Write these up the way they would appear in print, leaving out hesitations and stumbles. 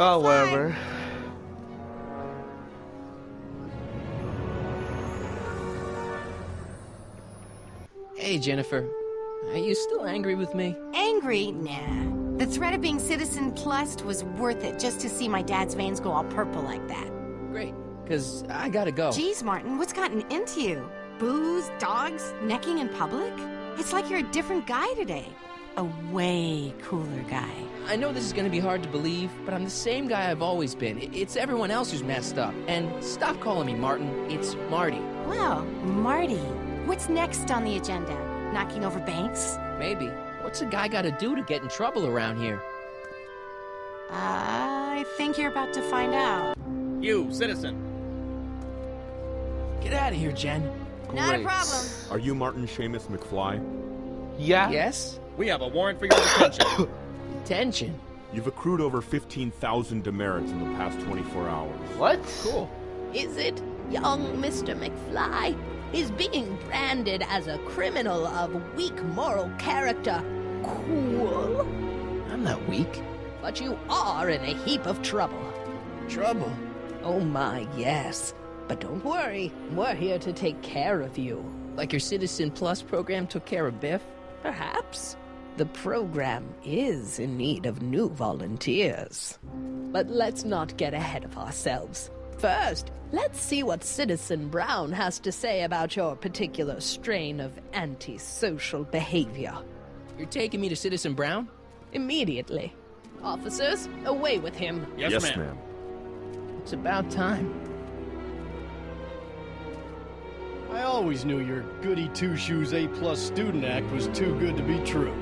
Oh, whatever. Hey, Jennifer. Are you still angry with me? Angry? Nah. The threat of being Citizen Plus was worth it just to see my dad's veins go all purple like that. Great, because I gotta go. Geez, Martin, what's gotten into you? Booze, dogs, necking in public? It's like you're a different guy today. A way cooler guy. I know this is gonna be hard to believe, but I'm the same guy I've always been. It's everyone else who's messed up. And stop calling me Martin. It's Marty. Well, Marty, what's next on the agenda? Knocking over banks? Maybe. What's a guy gotta do to get in trouble around here? I think you're about to find out. You, citizen. Get out of here, Jen. Not a Great. problem. Are you Martin Seamus McFly? Yeah. Yes? We have a warrant for your detention. Detention. You've accrued over 15,000 demerits in the past 24 hours. What? Cool. Is it, young Mr. McFly? Is being branded as a criminal of weak moral character cool? I'm not weak. But you are in a heap of trouble. Trouble? Oh my, yes. But don't worry, we're here to take care of you. Like your Citizen Plus program took care of Biff? Perhaps. The program is in need of new volunteers. But let's not get ahead of ourselves. First, let's see what Citizen Brown has to say about your particular strain of antisocial behavior. You're taking me to Citizen Brown? Immediately. Officers, away with him. Yes, ma'am. It's about time. I always knew your goody two-shoes A-plus student act was too good to be true.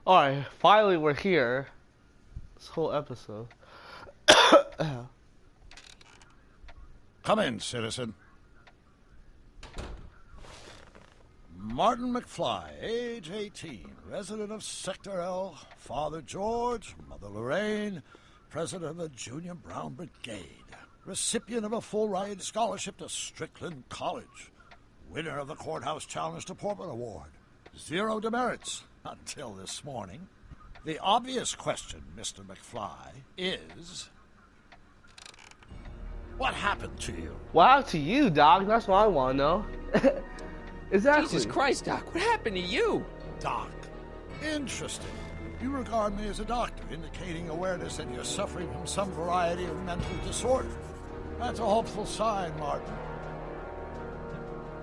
Alright, finally we're here. This whole episode. Come in, citizen. Martin McFly, age 18, resident of Sector L, Father George, Mother Lorraine, president of the Junior Brown Brigade, recipient of a full-ride scholarship to Strickland College, winner of the Courthouse Challenge to Portman Award, 0 demerits until this morning. The obvious question, Mr. McFly, is... what happened to you? What happened to you, Doc? That's what I want to know. Exactly. Jesus Christ, Doc, what happened to you? Doc. Interesting. You regard me as a doctor, indicating awareness that you're suffering from some variety of mental disorder. That's a hopeful sign, Martin.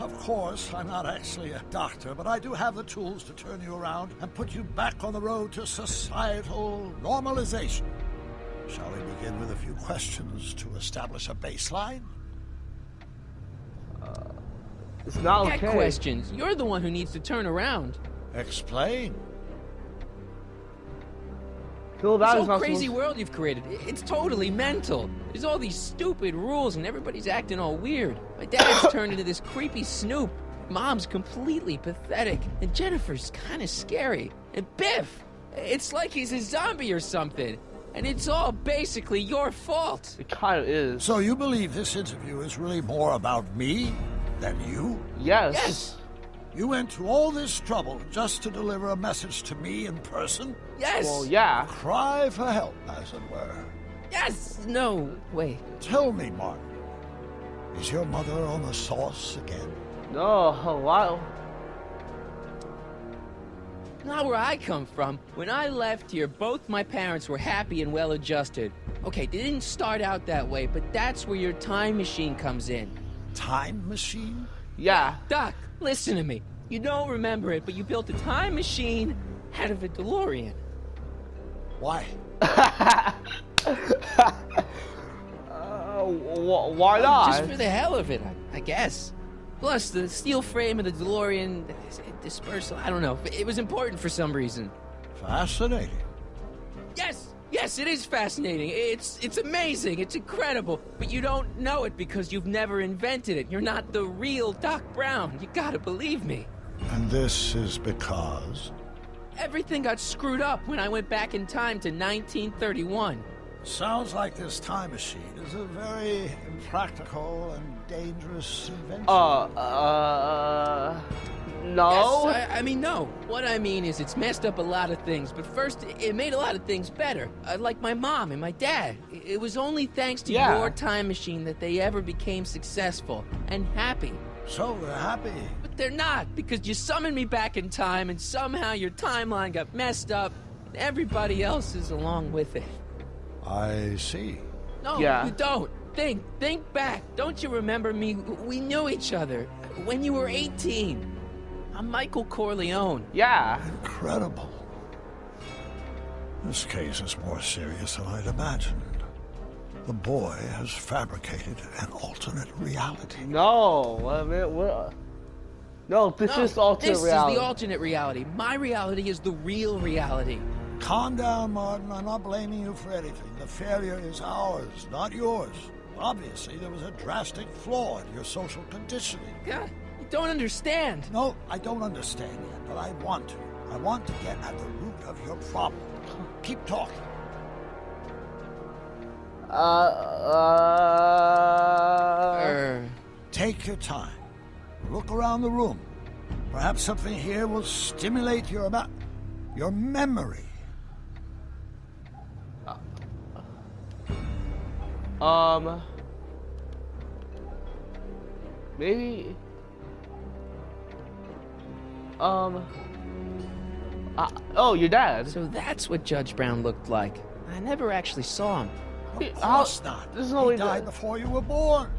Of course, I'm not actually a doctor, but I do have the tools to turn you around and put you back on the road to societal normalization. Shall we begin with a few questions to establish a baseline? It's not Get okay. questions. You're the one who needs to turn around. Explain. Feel This bad whole is not crazy supposed- world you've created, it's totally mental. There's all these stupid rules and everybody's acting all weird. My dad's turned into this creepy snoop. Mom's completely pathetic. And Jennifer's kind of scary. And Biff, it's like he's a zombie or something. And it's all basically your fault. It kind of is. So you believe this interview is really more about me than you? Yes. Yes. You went to all this trouble just to deliver a message to me in person? Yes. Well, yeah. Cry for help, as it were. Yes. No. Wait. Tell me, Martin, is your mother on the sauce again? No, a while. Not where I come from. When I left here, both my parents were happy and well-adjusted. Okay, they didn't start out that way, but that's where your time machine comes in. Time machine? Yeah. Doc, listen to me. You don't remember it, but you built a time machine out of a DeLorean. Why? Why not? Just for the hell of it, I guess. Plus, the steel frame of the DeLorean, dispersal, I don't know. It was important for some reason. Fascinating. Yes, it is fascinating. It's amazing. It's incredible. But you don't know it because you've never invented it. You're not the real Doc Brown. You gotta believe me. And this is because? Everything got screwed up when I went back in time to 1931. Sounds like this time machine is a very impractical and dangerous invention. No. Yes, I mean, no. What I mean is it's messed up a lot of things, but first, it made a lot of things better. Like my mom and my dad. It was only thanks to your time machine that they ever became successful and happy. So we're happy. But they're not, because you summoned me back in time, and somehow your timeline got messed up, and everybody else is along with it. I see. No, Yeah. you don't. Think back. Don't you remember me? We knew each other when you were 18. I'm Michael Corleone. Yeah. Incredible. This case is more serious than I'd imagined. The boy has fabricated an alternate reality. No. I mean, what? No, this is alternate reality. This is the alternate reality. My reality is the real reality. Calm down, Martin. I'm not blaming you for anything. The failure is ours, not yours. Obviously, there was a drastic flaw in your social conditioning. God, you don't understand. No, I don't understand yet, but I want to. I want to get at the root of your problem. Keep talking. Take your time. Look around the room. Perhaps something here will stimulate your memory. Maybe. Oh, your dad. So that's what Judge Brown looked like. I never actually saw him. Of course not. This is He only died before you were born.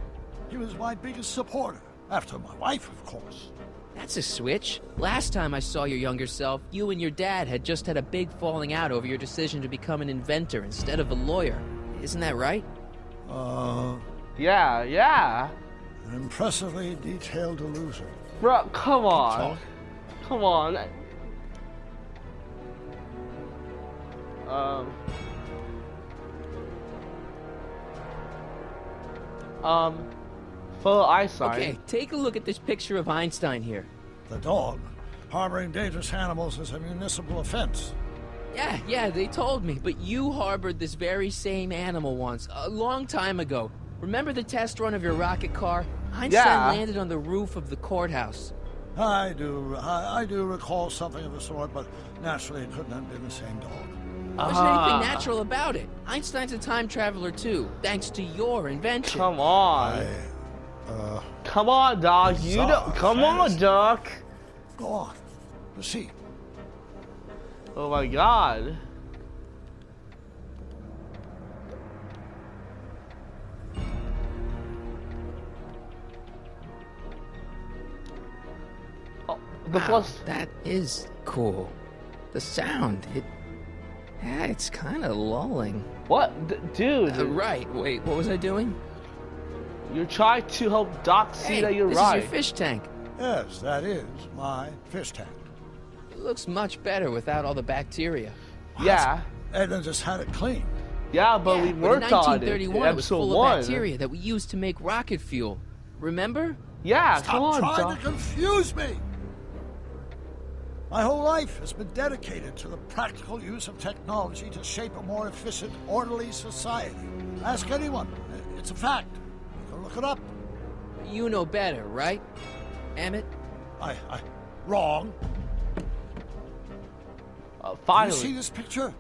He was my biggest supporter, after my wife, of course. That's a switch. Last time I saw your younger self, you and your dad had just had a big falling out over your decision to become an inventor instead of a lawyer. Isn't that right? Yeah. An impressively detailed illusion. Bro, come on. talking. Come on. Full Einstein. Okay, take a look at this picture of Einstein here. The dog. Harboring dangerous animals is a municipal offense. Yeah, they told me. But you harbored this very same animal once, a long time ago. Remember the test run of your rocket car? Einstein landed on the roof of the courthouse. I do recall something of the sort, but naturally it couldn't have been the same dog. Wasn't anything natural about it. Einstein's a time traveler too, thanks to your invention. Come on. Come on, Doc. You don't. Come on, Doc. Go on. Proceed. Oh my God. Oh, the Wow, plus. that is cool. The sound, it's kind of lulling. What, dude? Right. Wait, what was I doing? You're trying to help Doc see that you're this right. is your fish tank. Yes, that is my fish tank. It looks much better without all the bacteria. Yeah. Edna just had it cleaned. Yeah, but we in worked on it. 1931, In it was episode full 1. of bacteria that we used to make rocket fuel. Remember? Yeah, Stop come on, trying Doc. to confuse me! My whole life has been dedicated to the practical use of technology to shape a more efficient, orderly society. Ask anyone. It's a fact. You can look it up. You know better, right? Emmett? Wrong. Finally. You see this picture?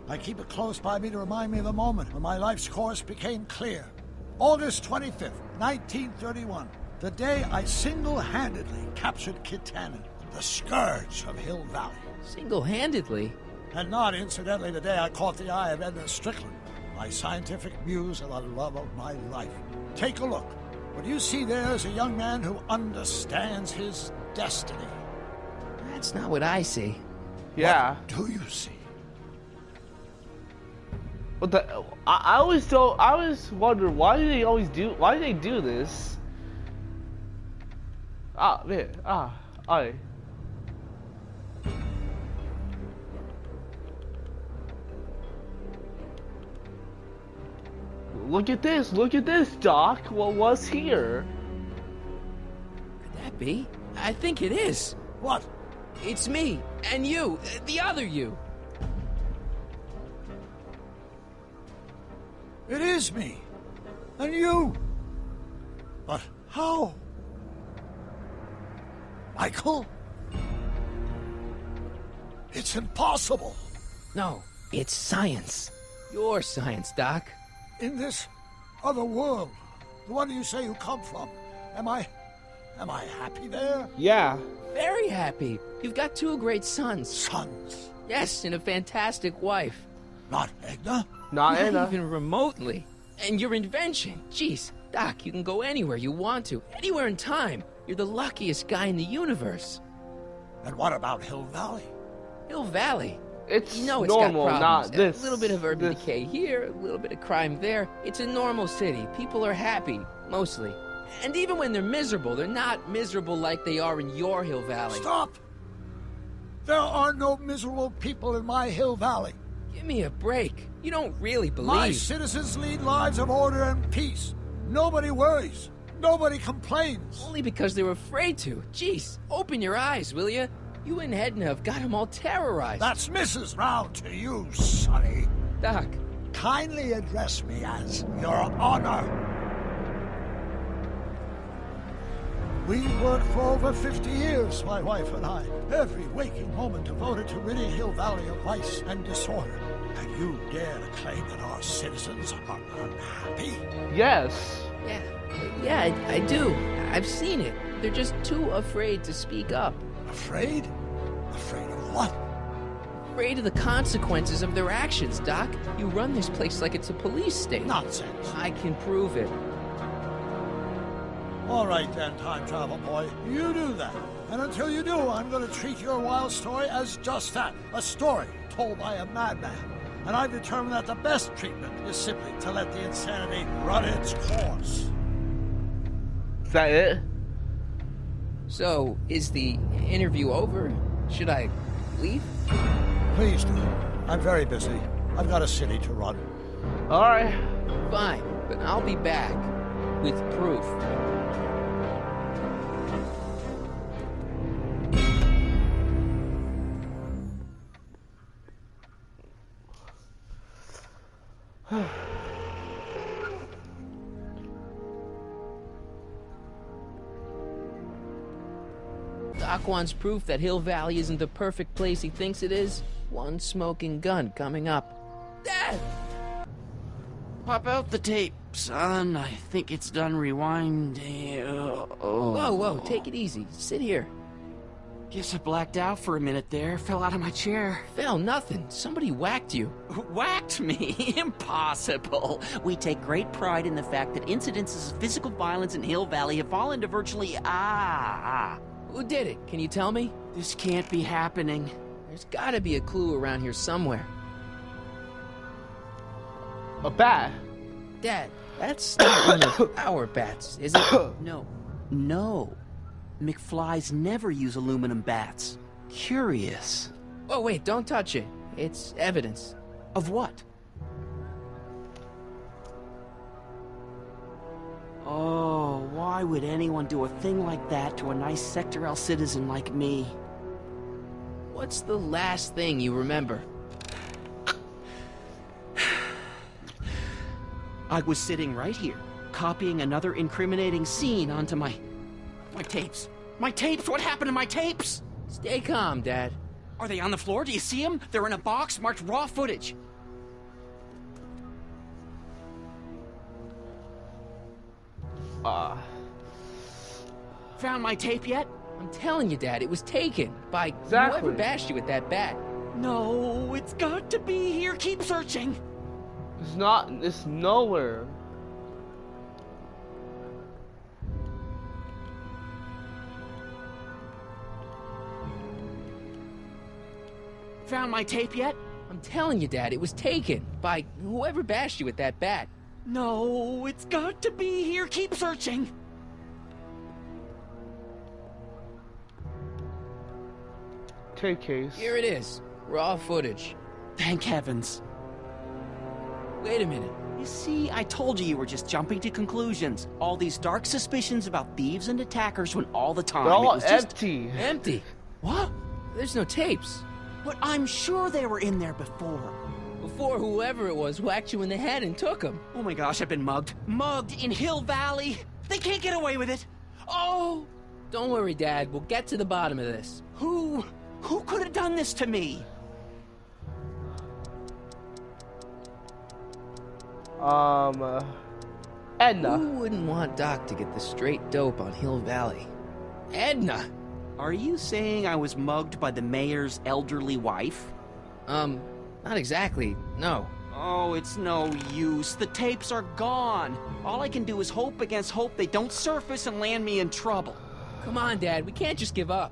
I keep it close by me to remind me of the moment when my life's course became clear. August 25th, 1931. The day I single-handedly captured Kit Tannen, the scourge of Hill Valley. Single-handedly? And not incidentally the day I caught the eye of Edna Strickland, my scientific muse and the love of my life. Take a look. What you see there is a young man who understands his destiny. That's not what I see. Yeah. What do you see? What the? I always don't. I always wonder why do they always do? Why do they do this? Man. I. Look at this! Look at this, Doc! What was here? Could that be? I think it is. What? It's me, and you, the other you. It is me. And you. But how? Michael? It's impossible. No, it's science. Your science, Doc. In this other world, the one you say you come from, am I happy there? Yeah. Very happy. You've got 2 great sons. Sons. Yes, and a fantastic wife. Not Edna? Not Anna. Even remotely. And your invention. Jeez, Doc, you can go anywhere you want to. Anywhere in time. You're the luckiest guy in the universe. And what about Hill Valley? Hill Valley. It's You know it's normal, got not problems. this. A little bit of urban this. decay here, a little bit of crime there. It's a normal city. People are happy, mostly. And even when they're miserable, they're not miserable like they are in your Hill Valley. Stop! There are no miserable people in my Hill Valley. Give me a break. You don't really believe. My citizens lead lives of order and peace. Nobody worries. Nobody complains. Only because they're afraid to. Jeez, open your eyes, will you? You and Edna have got them all terrorized. That's Mrs. Brown to you, Sonny. Doc, Kindly address me as Your Honor. We've worked for over 50 years, my wife and I. Every waking moment devoted to ridding Hill Valley of vice and disorder. And you dare to claim that our citizens are unhappy? Yes. yeah, I do. I've seen it. They're just too afraid to speak up. Afraid? Afraid of what? Afraid of the consequences of their actions, Doc. You run this place like it's a police state. Nonsense. I can prove it. All right then, time travel boy. You do that. And until you do, I'm going to treat your wild story as just that. A story told by a madman. And I've determined that the best treatment is simply to let the insanity run its course. Is that it? So, is the interview over? Should I leave? Please do. I'm very busy. I've got a city to run. Alright. Fine, but I'll be back with proof. Doc wants proof that Hill Valley isn't the perfect place he thinks it is. One smoking gun coming up. Dad! Pop out the tape, son. I think it's done rewinding. Whoa, take it easy. Sit here. Guess I blacked out for a minute there. Fell out of my chair. Fell, nothing. Somebody whacked you. Whacked me? Impossible. We take great pride in the fact that incidences of physical violence in Hill Valley have fallen to virtually... Who did it? Can you tell me? This can't be happening. There's gotta be a clue around here somewhere. A bat. Dad, that's not one of our bats, is it? No. McFlys never use aluminum bats. Curious. Oh, wait, don't touch it. It's evidence. Of what? Oh, why would anyone do a thing like that to a nice Sector L citizen like me? What's the last thing you remember? I was sitting right here, copying another incriminating scene onto my tapes. My tapes! What happened to my tapes? Stay calm, Dad. Are they on the floor? Do you see them? They're in a box marked raw footage. Found my tape yet? I'm telling you, Dad, it was taken by Exactly. whoever bashed you with that bat. No, it's got to be here. Keep searching. It's not. It's nowhere. Found my tape yet? I'm telling you, Dad, it was taken by whoever bashed you with that bat. No, it's got to be here. Keep searching. Tape case. Here it is. Raw footage. Thank heavens. Wait a minute. You see, I told you were just jumping to conclusions. All these dark suspicions about thieves and attackers when all the time They're all it was just... empty. Empty. What? There's no tapes. But I'm sure they were in there before. Before whoever it was whacked you in the head and took him. Oh my gosh, I've been mugged. Mugged in Hill Valley. They can't get away with it. Oh! Don't worry, Dad. We'll get to the bottom of this. Who could have done this to me? Edna. Who wouldn't want Doc to get the straight dope on Hill Valley? Edna! Are you saying I was mugged by the mayor's elderly wife? Not exactly, no. Oh, it's no use. The tapes are gone. All I can do is hope against hope they don't surface and land me in trouble. Come on, Dad, we can't just give up.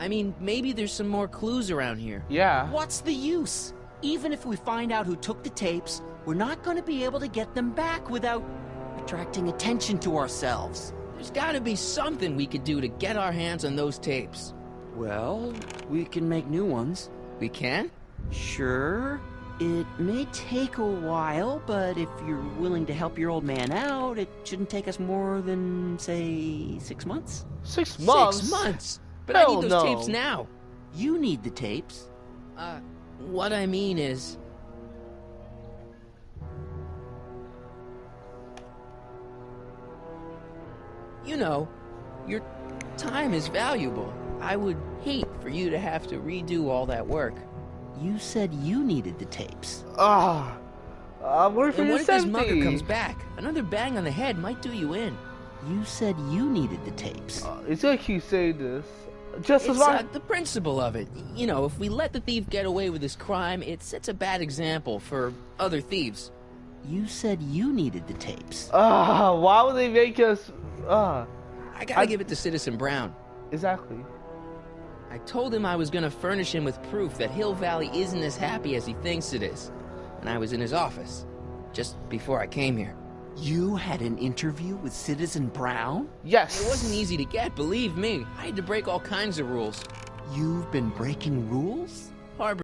I mean, maybe there's some more clues around here. Yeah. What's the use? Even if we find out who took the tapes, we're not going to be able to get them back without attracting attention to ourselves. There's gotta be something we could do to get our hands on those tapes. Well, we can make new ones. We can? Sure. It may take a while, but if you're willing to help your old man out, it shouldn't take us more than, say, 6 months. 6 months? 6 months? But Hell I need those no. tapes now. You need the tapes. What I mean is... You know, your time is valuable. I would hate for you to have to redo all that work. You said you needed the tapes. I'm working for And your what if this mugger safety. comes back? Another bang on the head might do you in. You said you needed the tapes. It's gonna keep saying this. Just as It's long. the principle of it. You know, if we let the thief get away with his crime, it sets a bad example for other thieves. You said you needed the tapes. Why would they make us? I gotta give it to Citizen Brown. Exactly. I told him I was gonna furnish him with proof that Hill Valley isn't as happy as he thinks it is. And I was in his office, just before I came here. You had an interview with Citizen Brown? Yes. It wasn't easy to get, believe me. I had to break all kinds of rules. You've been breaking rules? Harbor